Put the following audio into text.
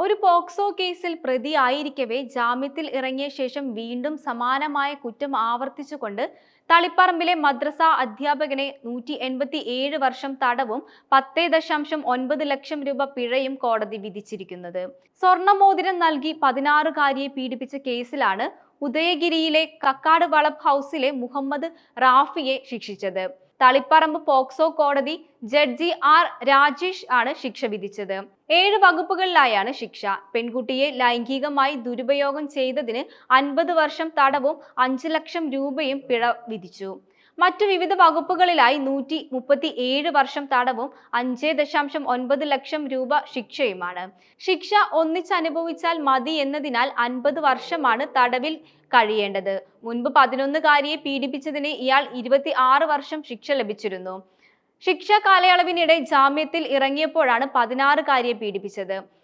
ഒരു പോക്സോ കേസിൽ പ്രതിയായിരിക്കവേ ജാമ്യത്തിൽ ഇറങ്ങിയ ശേഷം വീണ്ടും സമാനമായ കുറ്റം ആവർത്തിച്ചുകൊണ്ട് തളിപ്പറമ്പിലെ മദ്രസ അധ്യാപകനെ 187 വർഷം തടവും 10.9 ലക്ഷം രൂപ പിഴയും കോടതി വിധിച്ചിരിക്കുന്നത്. സ്വർണ്ണമോതിരം നൽകി 16-കാരിയെ പീഡിപ്പിച്ച കേസിലാണ് ഉദയഗിരിയിലെ കക്കാട് വളപ്പ് ഹൌസിലെ മുഹമ്മദ് റാഫിയെ ശിക്ഷിച്ചത്. തളിപ്പറമ്പ് പോക്സോ കോടതി ജഡ്ജി ആർ രാജേഷ് ആണ് ശിക്ഷ വിധിച്ചത്. 7 വകുപ്പുകളിലായാണ് ശിക്ഷ. പെൺകുട്ടിയെ ലൈംഗികമായി ദുരുപയോഗം ചെയ്തതിന് 50 വർഷം തടവും 5 ലക്ഷം രൂപയും പിഴ വിധിച്ചു. മറ്റു വിവിധ വകുപ്പുകളിലായി 137 വർഷം തടവും 5.9 ലക്ഷം രൂപ ശിക്ഷയുമാണ്. ശിക്ഷ ഒന്നിച്ചനുഭവിച്ചാൽ മതി എന്നതിനാൽ 50 വർഷമാണ് തടവിൽ കഴിയേണ്ടത്. മുൻപ് 11-കാരിയെ പീഡിപ്പിച്ചതിന് ഇയാൾ 26 വർഷം ശിക്ഷ ലഭിച്ചിരുന്നു. ശിക്ഷാ കാലയളവിനിടെ ജാമ്യത്തിൽ ഇറങ്ങിയപ്പോഴാണ് 16-കാരിയെ പീഡിപ്പിച്ചത്.